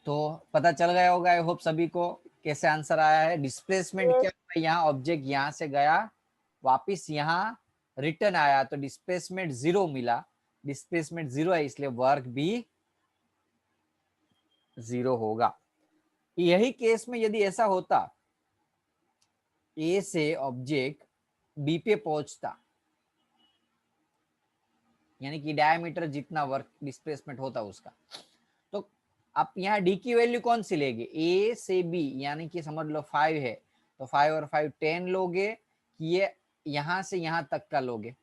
तो पता चल गया होगा आई होप सभी को कैसे आंसर आया है। डिस्प्लेसमेंट क्या हुआ, यहाँ ऑब्जेक्ट यहाँ से गया वापिस यहाँ रिटर्न आया तो डिस्प्लेसमेंट 0 मिला। डिस्प्लेसमेंट 0 है इसलिए वर्क भी 0 होगा। यही केस में यदि ऐसा होता ए से ऑब्जेक्ट बी पे पहुंचता, यानी कि डायमीटर जितना वर्क डिस्प्लेसमेंट होता उसका, तो आप यहाँ डी की वैल्यू कौन सी लेंगे, ए से बी, यानी कि समझ लो 5 है तो 5 और 5 10 लोगे कि ये यहाँ से यहाँ तक का लोगे?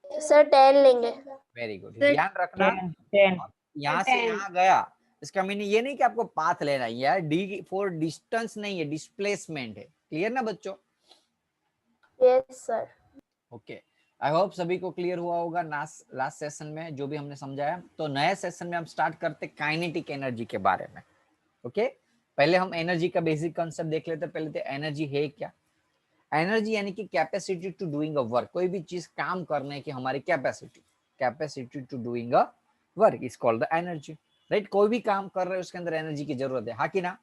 सर 10 लेंगे। वेरी गुड, ध्यान रखना 10 यहाँ से यहाँ गया, इसका मीनिंग ये नहीं कि आपको पाथ लेना है, यार डी फॉर डिस्टेंस नहीं है, डिस्प्लेसमेंट है। क्लियर ना बच्चों? Yes sir. Okay, I hope सभी को क्लियर हुआ होगा लास्ट सेशन में जो भी हमने समझाया। तो नए सेशन में हम स्टार्ट करते काइनेटिक एनर्जी के बारे में। ओके, पहले हम एनर्जी का बेसिक कॉन्सेप्ट देख लेते। पहले तो एनर्जी है क्या? एनर्जी यानी कि capacity to doing a work, कोई भी चीज काम करने की हमारी capacity to doing a work is called the energy. Right, कोई भी काम कर रहे हैं उसके अंदर एनर्जी की जरूरत है, हाँ कि ना?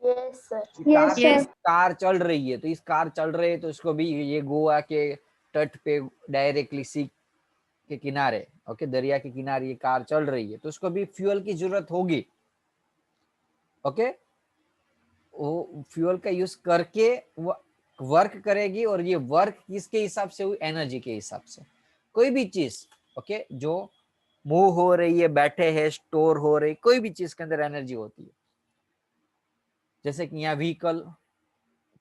Yes sir. कार चल रही है तो इस कार चल रहे है तो इसको भी ये गोवा के तट पे डायरेक्टली सी के किनारे, ओके, दरिया के किनारे ये कार चल रही है तो उसको भी फ्यूल की जरूरत होगी। ओके, वो फ्यूल का यूज करके वो वर्क करेगी और ये वर्क किसके हिसाब से हुई? एनर्जी के हिसाब से। कोई भी चीज ओके जो मूव हो रही है, बैठे है, स्टोर हो रही, कोई भी चीज के अंदर एनर्जी होती है। जैसे कि यहाँ व्हीकल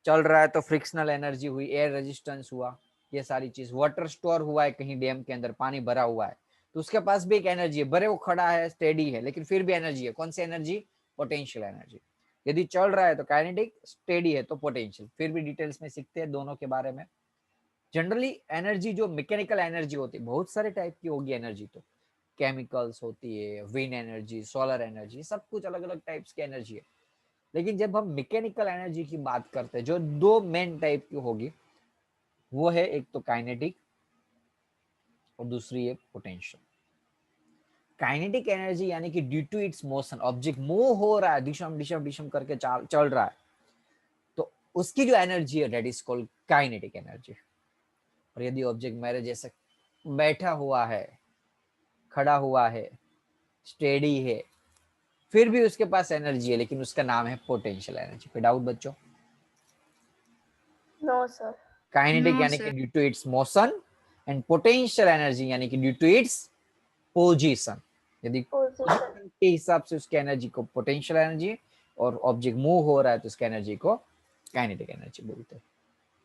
चल रहा है तो फ्रिक्शनल एनर्जी हुई, एयर रेजिस्टेंस हुआ, ये सारी चीज। वाटर स्टोर हुआ है कहीं डैम के अंदर, पानी भरा हुआ है तो उसके पास भी एक एनर्जी है, भरे वो खड़ा है, स्टेडी है, लेकिन फिर भी एनर्जी है। कौन सी एनर्जी? Potential energy. यदि चल रहा है तो काइनेटिक, स्टेडी है तो पोटेंशियल। फिर भी डिटेल्स में सीखते हैं दोनों के बारे में। जनरली एनर्जी जो मैकेनिकल एनर्जी होती है, बहुत सारे टाइप की होगी एनर्जी, तो केमिकल्स होती है, विंड एनर्जी, सोलर एनर्जी, सब कुछ अलग अलग टाइप्स की एनर्जी है। लेकिन जब हम मैकेनिकल एनर्जी की बात करते हैं, जो दो मेन टाइप की होगी, वो है एक तो काइनेटिक और दूसरी है पोटेंशियल। काइनेटिक एनर्जी यानी कि due to its motion, object move हो रहा है, दिशम दिशम दिशम करके चल रहा है, तो उसकी जो एनर्जी है that is called kinetic energy. और यदि ऑब्जेक्ट मेरे जैसे बैठा हुआ है, खड़ा हुआ है, स्टेडी है, फिर भी उसके पास एनर्जी है, लेकिन उसका नाम है पोटेंशियल एनर्जी। कोई डाउट बच्चों? No sir. काइनेटिक यानी कि due to its motion and potential energy यानी कि ड्यू टू इट्स पोजीशन। यदि पोजीशन के हिसाब से उसकी एनर्जी को पोटेंशियल एनर्जी, और ऑब्जेक्ट मूव हो रहा है तो उसकी एनर्जी को काइनेटिक एनर्जी बोलते हैं।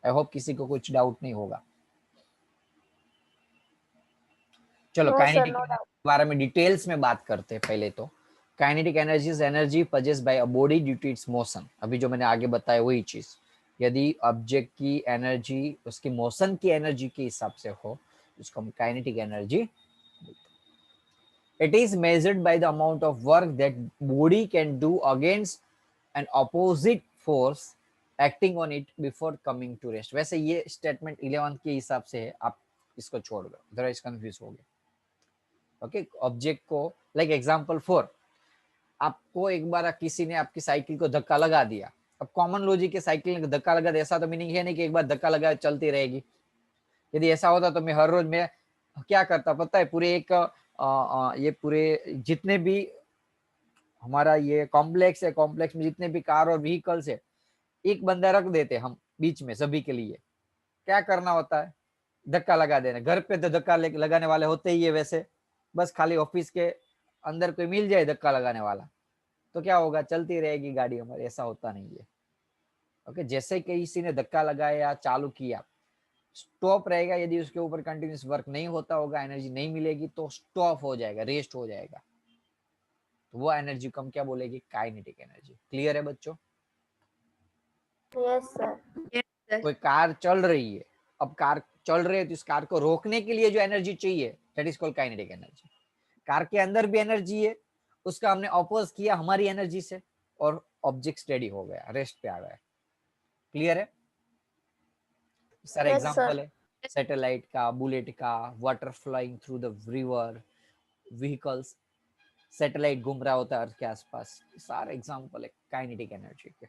आई होप किसी को कुछ डाउट नहीं होगा। चलो काइनेटिक के बारे में डिटेल्स में बात करते हैं। पहले तो kinetic energy is energy possessed by a body due to its motion. अभी जो मैंने आगे बताया वही चीज, यदि ऑब्जेक्ट की एनर्जी उसकी मोशन की एनर्जी के हिसाब से हो उसको हम kinetic energy. It is measured by the amount of work that body can do against an opposite force acting on it before coming to rest। वैसे ये स्टेटमेंट 11 के हिसाब से है, आप इसको छोड़ दो, अदरवाइज कंफ्यूज हो गए। ओके, ऑब्जेक्ट को लाइक एग्जांपल 4, आपको एक बार किसी ने आपकी साइकिल को धक्का लगा दिया। अब कॉमन लॉजिक के साइकिल ने धक्का लगा दिया, ऐसा तो मीनिंग है नहीं कि एक बार धक्का लगा चलती रहेगी। यदि ऐसा होता तो मैं हर रोज मैं क्या करता पता है, पूरे एक ये पूरे जितने भी हमारा ये कॉम्प्लेक्स है, कॉम्प्लेक्स में जितने भी कार और व्हीकल्स है, एक बंदा रख देते हम बीच में सभी के लिए। क्या करना होता है? धक्का लगा देना। घर पे तो धक्का लगाने वाले होते ही है वैसे, बस खाली ऑफिस के अंदर कोई मिल जाए धक्का लगाने वाला तो क्या होगा, चलती रहेगी गाड़ी हमारी। ऐसा होता नहीं है। ओके, जैसे किसी ने धक्का लगाया, चालू किया, स्टॉप रहेगा। यदि उसके ऊपर कंटिन्यूस वर्क नहीं होता होगा, एनर्जी नहीं मिलेगी तो स्टॉप हो जाएगा, रेस्ट हो जाएगा। तो वो एनर्जी को हम क्या बोलेगी? Kinetic energy. क्लियर है बच्चों? Yes sir. कोई कार चल रही है, अब कार चल रही है तो इस कार को रोकने के लिए जो एनर्जी चाहिए that is called kinetic energy. Car के अंदर भी एनर्जी है, उसका हमने ऑपोज किया हमारी एनर्जी से और ऑब्जेक्ट स्टेडी हो गया, रेस्ट पे आ गया। क्लियर है? सारे एग्जांपल है सैटेलाइट का, बुलेट का, water flowing through the river, vehicles, satellite घूम रहा होता है अर्थ के आसपास, सारे एग्जांपल है काइनेटिक एनर्जी के।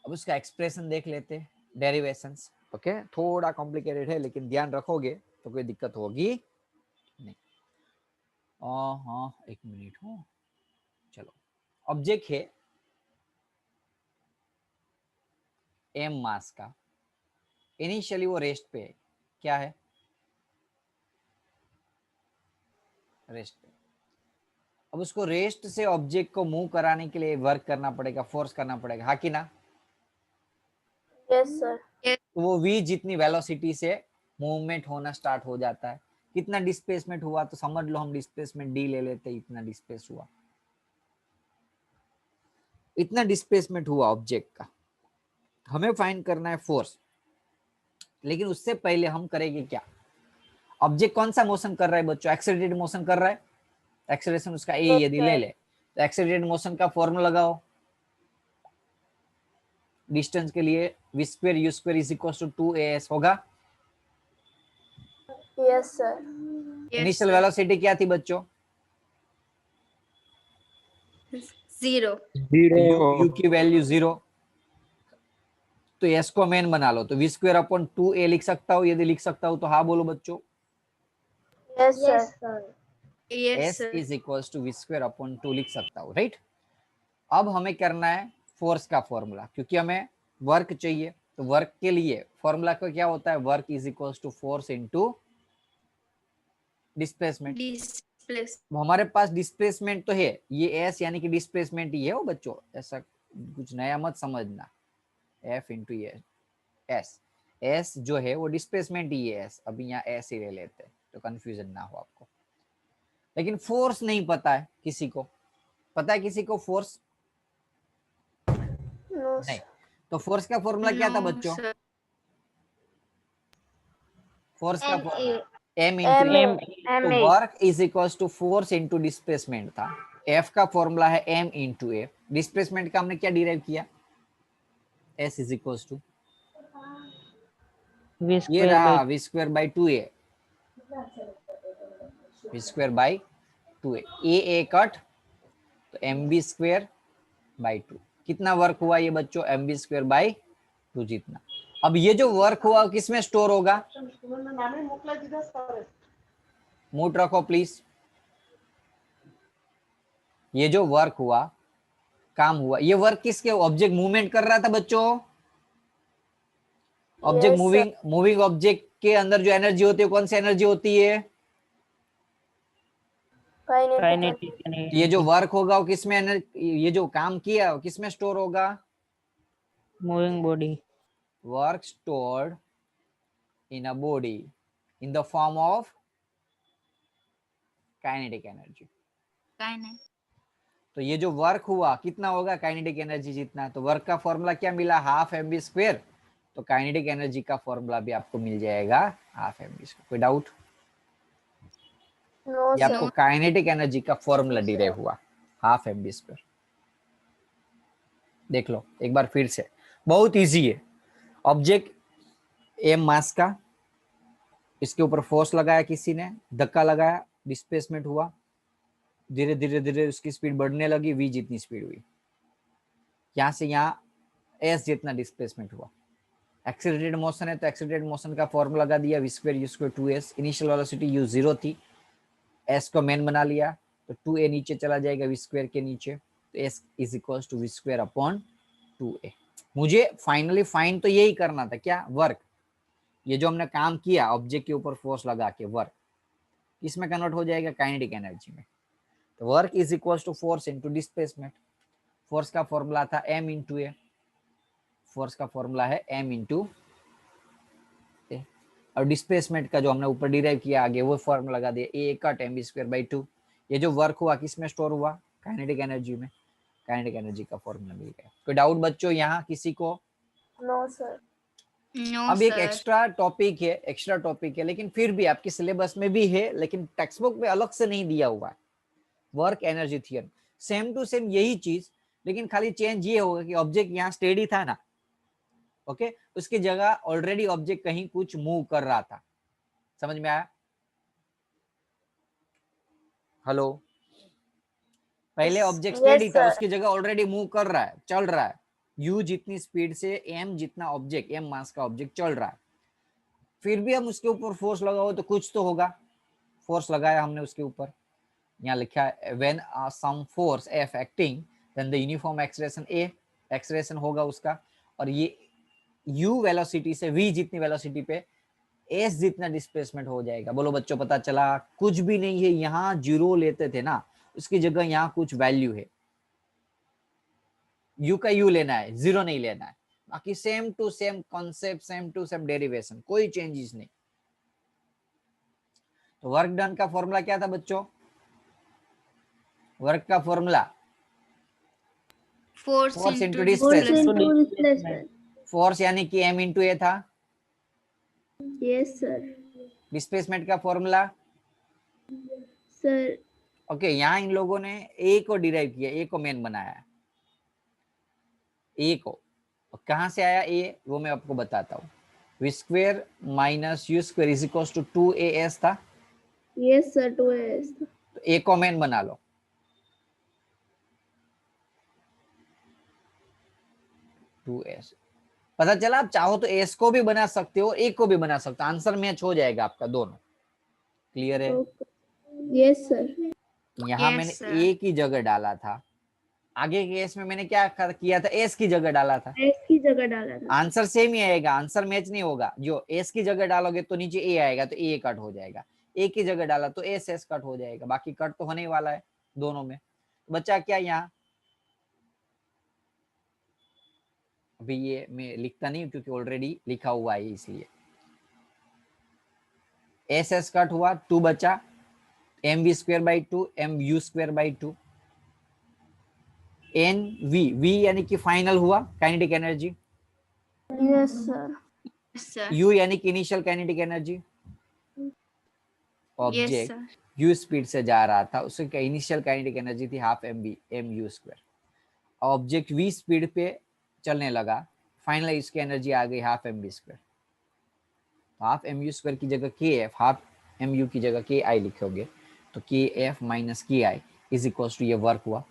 अब उसका एक्सप्रेशन देख लेते, डेरिवेशंस। ओके, थोड़ा कॉम्प्लिकेटेड है लेकिन ध्यान रखोगे तो कोई दिक्कत होगी नहीं। हाँ, एक मिनट हो, चलो। ऑब्जेक्ट है एम मास का, इनिशियली वो रेस्ट पे है, क्या है, रेस्ट पे। अब उसको रेस्ट से ऑब्जेक्ट को मूव कराने के लिए वर्क करना पड़ेगा, फोर्स करना पड़ेगा, हाँ कि ना? Yes, sir. तो वो v जितनी वेलोसिटी से मूवमेंट होना स्टार्ट हो जाता है। कितना डिस्प्लेसमेंट हुआ तो समझ लो हम डिस्प्लेसमेंट d ले लेते, इतना डिस्प्लेस हुआ, इतना डिस्प्लेसमेंट हुआ ऑब्जेक्ट का। हमें फाइंड करना है फोर्स, लेकिन उससे पहले हम करेंगे क्या? ऑब्जेक्ट कौन सा मोशन कर रहा है बच्चों? एक्सेलरेटेड मोशन कर रहा है। एक्सेलरेशन उसका ए Yes, यदि sir. ले ले तो एक्सेलरेटेड मोशन का फॉर्मूला लगाओ। डिस्टेंस के लिए v square u square is equal to 2as होगा। Yes, sir. इनिशियल वेलोसिटी क्या थी बच्चों? 0. u की वैल्यू 0, तो s को मेन बना लो, तो v स्क्वायर अपॉन 2a लिख सकता हूँ, यदि लिख सकता हूँ तो हाँ बोलो बच्चों। Yes, sir. s is equal to v square upon 2 लिख सकता हूँ, राइट। अब हमें करना है फोर्स का फॉर्मूला, क्योंकि हमें वर्क चाहिए, तो वर्क के लिए फॉर्मूला का क्या होता है? Work is equal to force into displacement. हमारे पास डिस्प्लेसमेंट तो है, ये एस यानी कि डिस्प्लेसमेंट ही है वो बच्चों, ऐसा कुछ नया मत समझना। एफ इंटू एस, एस जो है वो डिस्प्लेसमेंट ही है एस, अभी यहाँ एस ही ले लेते हैं तो कंफ्यूजन ना हो आपको। लेकिन फोर्स नहीं पता है किसी को, पता है किसी को फोर्स? No, नहीं। sir. तो फोर्स का फॉर्मूला क्या था बच्चों? फोर्स का फॉर्मूला m इंटू M. तो work is equal to force into displacement था। F का फॉर्मूला है m इंटू ए। डिस्प्लेसमेंट का हमने क्या डिराइव किया? S इज इक्वल टू ये रहा v square by 2a, v square by 2a, A cut तो mb स्क्वायर बाई 2। कितना वर्क हुआ ये बच्चों? mb स्क्वायर बाई 2 जितना। अब ये जो वर्क हुआ किसमें स्टोर होगा? मूड रखो प्लीज। ये जो वर्क हुआ, काम हुआ, ये वर्क किसके? ऑब्जेक्ट मूवमेंट कर रहा था बच्चों। Object Yes, sir. Moving object के अंदर जो एनर्जी होती है, कौन सी एनर्जी होती है? Kinetic. ये जो वर्क होगा वो किसमें ये जो काम किया वो किसमें स्टोर होगा? Moving body. Work stored in a body in the form of kinetic energy. तो ये जो वर्क हुआ कितना होगा? काइनेटिक एनर्जी जितना। तो वर्क का फॉर्मूला क्या मिला? Half mv square. तो काइनेटिक एनर्जी का फॉर्मूला भी आपको मिल जाएगा हाफ mv स्क्वायर। कोई डाउट? No, ये आपको sir. काइनेटिक एनर्जी का फॉर्मूला डिराइव हुआ हाफ mv स्क्वायर। देख लो एक बार फिर से, बहुत इजी है। ऑब्जेक्ट एम मास का, इसके ऊपर फोर्स लगाया किसी ने, धक्का लगाया, डिस्प्लेसमेंट हुआ, धीरे धीरे धीरे उसकी स्पीड बढ़ने लगी, v जितनी स्पीड हुई, यहां से यहाँ s जितना डिस्प्लेसमेंट हुआ। एक्सेलरेटेड मोशन है तो एक्सेलरेटेड मोशन का फॉर्मूला लगा दिया, v square u square 2s। Initial velocity u 0 थी, s को मेन बना लिया तो 2a नीचे चला जाएगा v स्क्वायर के नीचे, तो s is equal to v square upon 2a। मुझे फाइनली फाइंड तो यही करना था, क्या? वर्क। ये जो हमने काम किया ऑब्जेक्ट के ऊपर फोर्स लगा के, वर्क इसमें कन्वर्ट हो जाएगा काइनेटिक एनर्जी में। तो work is equal to force into displacement. Force का फॉर्मूला था m इंटू ए, फोर्स का फॉर्मूला है m इंटू ए, और डिस्प्लेसमेंट का जो हमने ऊपर डिराइव किया आगे वो फॉर्मूला लगा दिया, ए कट mv स्क्वायर बाई 2। ये जो वर्क हुआ किसमें स्टोर हुआ? काइनेटिक एनर्जी में। काइनेटिक एनर्जी का फॉर्मूला मिल गया। कोई डाउट बच्चों यहाँ किसी को? No, sir. अब एक एक्स्ट्रा टॉपिक है, लेकिन फिर भी आपके सिलेबस में भी है, लेकिन टेक्स्ट बुक में अलग से नहीं दिया हुआ है। Work energy theorem same to same यही चीज, लेकिन खाली चेंज ये होगा कि ऑब्जेक्ट यहाँ स्टेडी था ना, ओके, उसकी जगह ऑलरेडी ऑब्जेक्ट कहीं कुछ मूव कर रहा था। समझ में आया? हेलो, पहले ऑब्जेक्ट Yes, स्टेडी था, sir. उसकी जगह ऑलरेडी मूव कर रहा है, चल रहा है। u जितनी स्पीड से m जितना ऑब्जेक्ट, m मास का ऑब्जेक्ट चल रहा है, फिर भी हम उसके ऊपर फोर्स लगाओ तो कुछ तो होगा। फोर्स लगाया हमने उसके ऊपर, यहाँ लिखा है when some force F acting then the uniform acceleration A, acceleration होगा उसका। और ये u वेलोसिटी से v जितनी वेलोसिटी पे s जितना डिस्प्लेसमेंट हो जाएगा। बोलो बच्चों, पता चला? कुछ भी नहीं है, यहाँ जीरो लेते थे ना, उसकी जगह यहाँ कुछ वैल्यू है। u का u लेना है, जीरो नहीं लेना है। बाकी same to same concept, same to same derivation, कोई चेंजेस नहीं। तो वर्क डन का फॉर्मूला क्या था बच्चों? वर्क का formula Force force into into Force displacement. into displacement. Force यानी कि m इंटू ए था। Yes, sir. डिस्प्लेसमेंट का फॉर्मूला, Sir. ओके, यहाँ इन लोगों ने ए को डिराइव किया, ए को मेन बनाया, ए को। और कहाँ से आया ए, वो मैं आपको बताता हूँ। v square minus u square is equal to 2as था, Yes, sir. 2s. तो ए को मेन बना लो। 2s, पता चला? आप चाहो तो एस को भी बना सकते हो, ए को भी बना सकते हो, आंसर मैच हो जाएगा आपका दोनों। क्लियर है? Yes, sir. यहाँ Yes, मैंने sir. ए की जगह डाला था, आगे के केस में मैंने क्या किया था, एस की जगह डाला था। S की जगह डाला था। आंसर सेम ही आएगा, आंसर मैच नहीं होगा। जो एस की जगह डालोगे तो नीचे ए आएगा, तो ए कट हो जाएगा। ए की जगह डाला तो एस एस कट हो जाएगा, बाकी कट तो होने वाला है दोनों में। बच्चा क्या यहाँ, अभी ये मैं लिखता नहीं क्योंकि ऑलरेडी लिखा हुआ है इसलिए। एस एस कट हुआ, 2 बचा, m v square by 2, m u square by 2, n v, v यानी कि फाइनल हुआ kinetic energy, Yes, sir. Yes, sir. U यानी कि initial kinetic energy. Object u speed से जा रहा था, उसकी इनिशियल काइनेटिक एनर्जी थी half m v, m u square. Object v speed पे चलने लगा, फाइनली इसकी एनर्जी आ गई half m v square. Half m u square की जगह के एफ, हाफ एम यू की जगह के आई लिखोगे तो के एफ माइनस के आई इज इक्वल टू ये वर्क हुआ।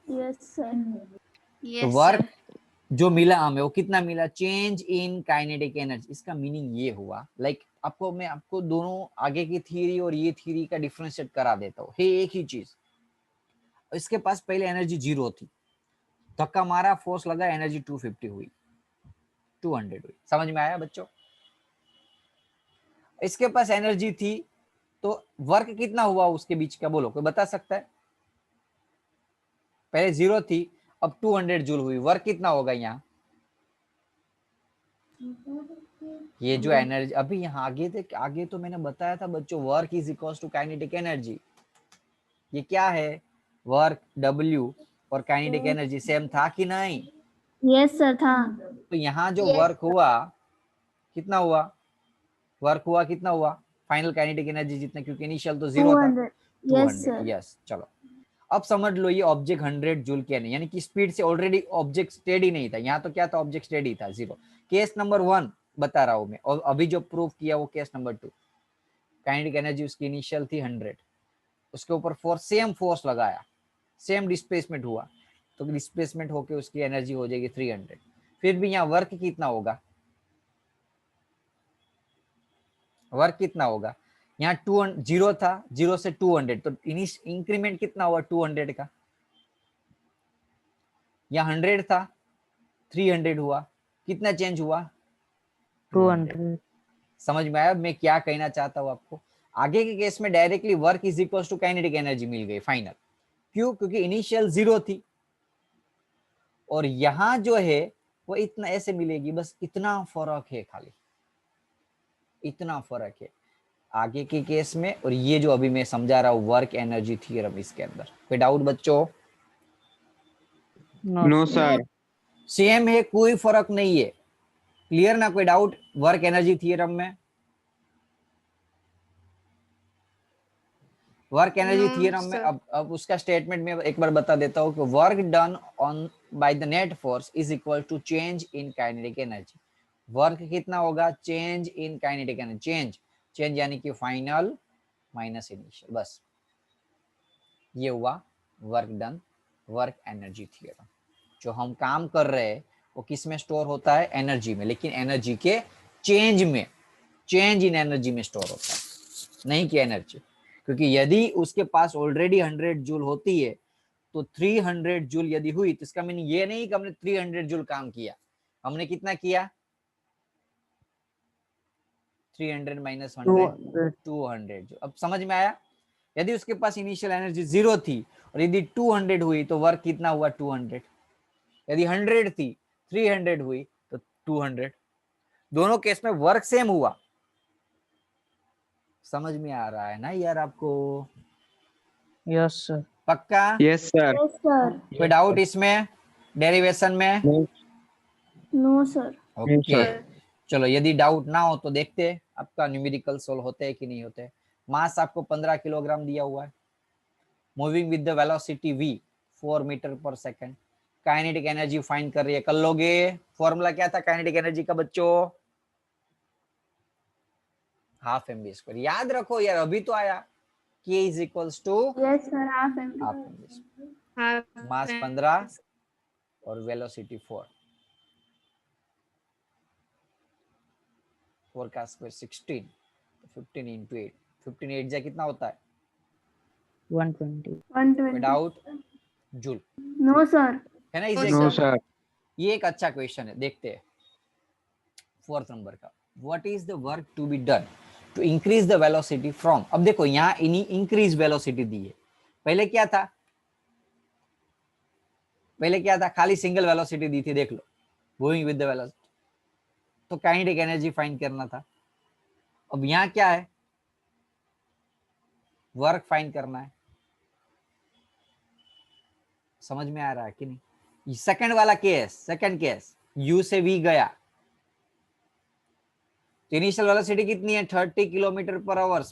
Yes, sir. तो वर्क जो मिला हमें वो कितना मिला, चेंज इन काइनेटिक एनर्जी। इसका मीनिंग ये हुआ, लाइक आपको मैं आपको दोनों आगे की थ्योरी और ये थ्योरी का डिफरेंशिएट करा देता हूँ। एक ही चीज, इसके पास पहले एनर्जी 0 थी, धक्का मारा, फोर्स लगा, एनर्जी 250 हुई, 200 हुई। समझ में आया बच्चों? इसके पास एनर्जी थी तो वर्क कितना हुआ उसके बीच का, बोलो कोई बता सकता है? पहले 0 थी, अब 200 जूल हुई, वर्क कितना होगा यहाँ? ये जो एनर्जी अभी यहाँ आगे तक, आगे तो मैंने बताया था बच्चों, work is equal to kinetic energy. ये क्या है, वर्क W और काइनेटिक एनर्जी सेम था कि नहीं? Yes, sir. था। तो यहाँ जो वर्क हुआ कितना हुआ, वर्क हुआ कितना हुआ, फाइनल काइनेटिक एनर्जी जितना, क्योंकि इनिशियल तो 0 था, 200। यस, चलो अब समझ लो, ये ऑब्जेक्ट 100 जूल के नहीं, यानी कि स्पीड से ऑलरेडी ऑब्जेक्ट स्टेडी नहीं था। यहाँ तो क्या था, ऑब्जेक्ट स्टेडी था, 0। केस नंबर 1 बता रहा हूं मैं, और अभी जो प्रूफ किया वो केस नंबर 2। काइनेटिक एनर्जी उसकी इनिशियल थी 100, उसके ऊपर फोर्स, सेम फोर्स लगाया, सेम डिस्प्लेसमेंट हुआ, तो डिस्प्लेसमेंट होके उसकी एनर्जी हो जाएगी 300। फिर भी यहाँ वर्क कितना होगा, वर्क कितना होगा? यहाँ 0 था, 0 से 200, तो इंक्रीमेंट कितना हुआ 200 का? यहाँ 100 था, 300 हुआ, कितना चेंज हुआ? 200. समझ में आया मैं क्या कहना चाहता हूँ आपको? आगे के केस में directly work is equal to kinetic energy मिल गई फाइनल। क्यों? क्योंकि इनिशियल 0 थी, और यहाँ जो है वो इतना ऐसे मिलेगी, बस इतना फर्क है, खाली इतना फर्क है आगे के केस में और ये जो अभी मैं समझा रहा हूँ वर्क एनर्जी थ्योरम, इसके अंदर कोई डाउट बच्चों? No, sir. सेम है, कोई फर्क नहीं है। क्लियर ना? कोई डाउट वर्क एनर्जी थ्योरम में? वर्क एनर्जी थ्योरम में अब उसका स्टेटमेंट में एक बार बता देता हूँ कि work done on by the net force is equal to change in kinetic energy. Work कितना होगा? Change in kinetic energy. Change यानी कि फाइनल माइनस इनिशियल, बस ये हुआ work done, work energy theorem. जो हम काम कर रहे हैं वो किस में स्टोर होता है? एनर्जी में, लेकिन एनर्जी के चेंज में, चेंज इन एनर्जी में स्टोर होता है, नहीं कि एनर्जी। क्योंकि यदि उसके पास ऑलरेडी 100 जूल होती है तो 300 जूल यदि हुई तो इसका मीनिंग ये नहीं कि हमने 300 जूल काम किया, हमने कितना किया? 300 माइनस 100, 200 जूल। अब समझ में आया? यदि उसके पास इनिशियल एनर्जी 0 थी और यदि 200 हुई तो वर्क कितना हुआ? 200। यदि 100 थी, 300 हुई तो 200। दोनों केस में वर्क सेम हुआ। समझ में आ रहा है ना यार आपको? Yes sir. पक्का? Yes sir. Yes sir. कोई डाउट इसमें डेरिवेशन में? No sir. ओके चलो, यदि डाउट ना हो तो देखते हैं आपका न्यूमेरिकल सोल्व होते हैं कि नहीं होते। मास आपको 15 किलोग्राम दिया हुआ है, moving with the velocity v 4 metre पर सेकंड। काइनेटिक एनर्जी फाइंड कर रही है, कर लोगे? फॉर्मूला क्या था काइनेटिक एनर्जी का बच्चों? Half mv square. याद रखो यार, अभी तो आया k is equals to yes sir, half m. Half mv। Mass 15 और वेलोसिटी 4, 4 का स्क्वायर 16, 15 इंटू 8, 15 8 जा कितना होता है? 120। 120। Without joule, no sir. है ना? Easy no sir. ये एक अच्छा क्वेश्चन है, देखते हैं 4th नंबर का। What is the work to be done to increase the velocity from? अब देखो यहाँ इंक्रीज वेलोसिटी दी है, पहले क्या था? पहले क्या था? खाली सिंगल वेलोसिटी दी थी, देख लो, मूविंग विद द वेलोसिटी। तो काइनेटिक एनर्जी फाइंड करना था। अब यहाँ क्या है? वर्क फाइंड करना है। समझ में आ रहा है कि नहीं? सेकंड वाला केस, सेकंड केस u से v गया तो इनिशियल वेलोसिटी कितनी है? 30 किलोमीटर पर आवर।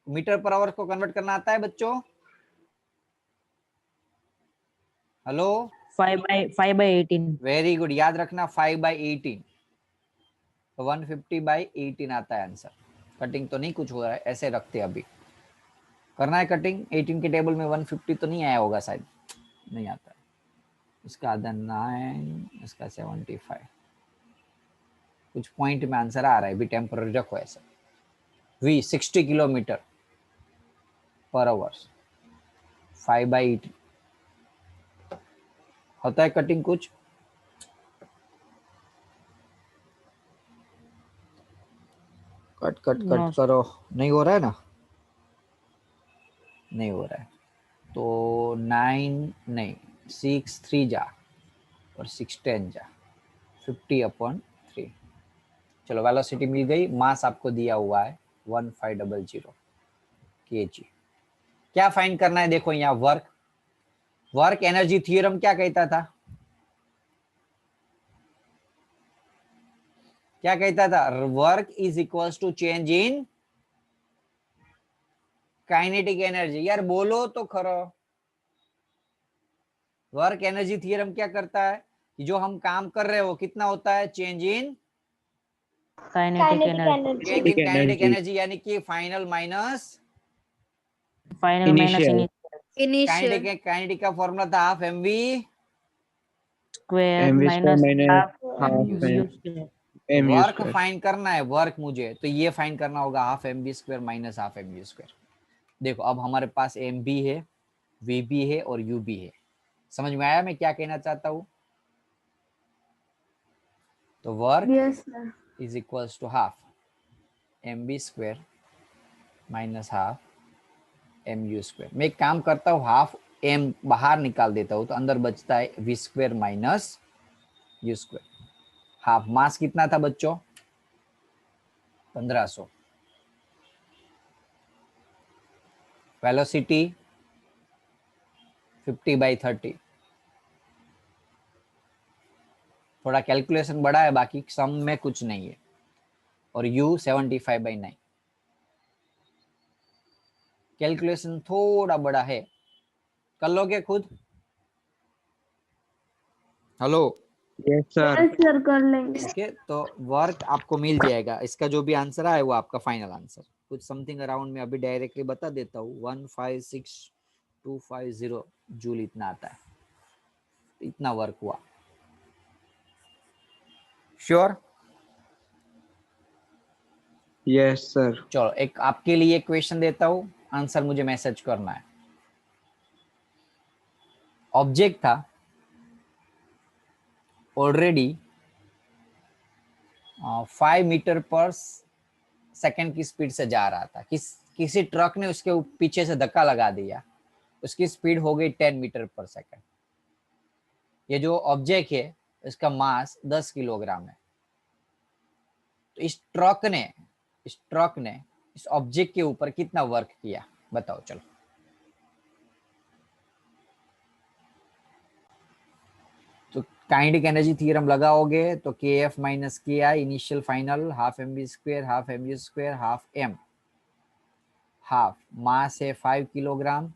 मीटर पर आवर को कन्वर्ट करना आता है बच्चों? हेलो, 5/18। वेरी गुड, याद रखना 5/18, तो 150/18 आता है आंसर। कटिंग तो नहीं कुछ हो रहा है, ऐसे रखते अभी करना है कटिंग। 18 के टेबल में 150 तो नहीं आया होगा शायद, नहीं आता है। इसका आधा 9, इसका 75, कुछ पॉइंट में आंसर आ रहा है, भी टेम्पररी रखो ऐसा। v 60 किलोमीटर पर आवर, 5/18 होता है कटिंग कुछ? कट कट कट No, करो, नहीं हो रहा है ना? नहीं हो रहा है तो 9 नहीं, 6 3 जा और 6 10 जा, 50/3। चलो वेलोसिटी मिल गई। मास आपको दिया हुआ है 1500 kg। क्या फाइंड करना है? देखो यहाँ वर्क, वर्क एनर्जी थ्योरम क्या कहता था? क्या कहता था? Work is equals to change in kinetic energy. यार बोलो तो खरो, वर्क एनर्जी थ्योरम क्या करता है कि जो हम काम कर रहे हो कितना होता है? Change in kinetic energy. Change in kinetic energy, यानी कि final minus final minus initial initial. Kinetic का फॉर्मूला था half mv square mv minus square half half mu you square। Square. mu work square. Find करना है, work मुझे, तो ये find करना होगा half mv square minus half mv square. देखो अब हमारे पास mb है, vb है और ub है। समझ में आया मैं क्या कहना चाहता हूँ? तो work yes sir. Is equals to half mb square minus half mu square. मैं एक काम करता हूँ, हाफ m बाहर निकाल देता हूँ तो अंदर बचता है v square minus u square. Half मास कितना था बच्चों? 1500। वेलोसिटी 50/30। थोड़ा कैलकुलेशन बड़ा है, बाकी सम में कुछ नहीं है। और u 75/9। कैलकुलेशन थोड़ा बड़ा है, कर लोगे खुद? Hello, yes sir. Yes sir, कर लेंगे। ओके तो वर्क आपको मिल जाएगा। इसका जो भी आंसर आए वो आपका फाइनल आंसर, कुछ समथिंग अराउंड में अभी डायरेक्टली बता देता हूँ, 156,250 जूल इतना आता है, इतना वर्क हुआ। श्योर? Yes sir. चलो एक आपके लिए क्वेश्चन देता हूँ, आंसर मुझे मैसेज करना है। ऑब्जेक्ट था ऑलरेडी 5 मीटर पर सेकंड की स्पीड से जा रहा था, किसी ट्रक ने उसके पीछे से धक्का लगा दिया, उसकी स्पीड हो गई 10 मीटर पर सेकंड। ये जो ऑब्जेक्ट है इसका मास 10 किलोग्राम है। तो इस ट्रक ने इस ऑब्जेक्ट के ऊपर कितना वर्क किया बताओ। चलो तो काइनेटिक एनर्जी थ्योरम लगाओगे तो kF minus KI initial final half mv square half m, half mass है 5 किलोग्राम,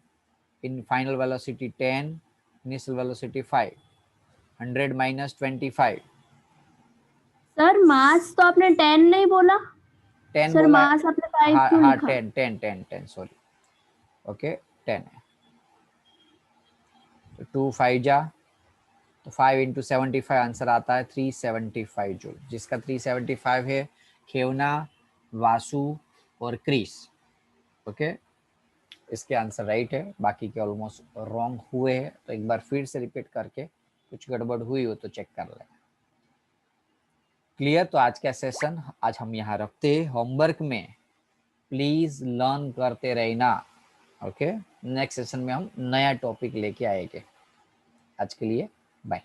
इन final velocity 10, initial velocity 5, 100 minus 25। Sir mass तो आपने 10 नहीं बोला 10 सर, बोला, मास आपने 5 हाँ क्यों हाँ लिखा? 10 सॉरी, ओके 10 है। तो 2 5 जा तो 5 इंटू 75 आंसर आता है 375 जूल, जिसका 375 है खेवना, वासु और क्रिस। ओके इसके आंसर राइट है, बाकी के ऑलमोस्ट रॉन्ग हुए हैं। तो एक बार फिर से रिपीट करके कुछ गड़बड़ हुई हो तो चेक कर लें। क्लियर? तो आज का सेशन आज हम यहाँ रखते हैं। होमवर्क में प्लीज लर्न करते रहना। ओके नेक्स्ट सेशन में हम नया टॉपिक लेके आएंगे। आज के लिए बाय।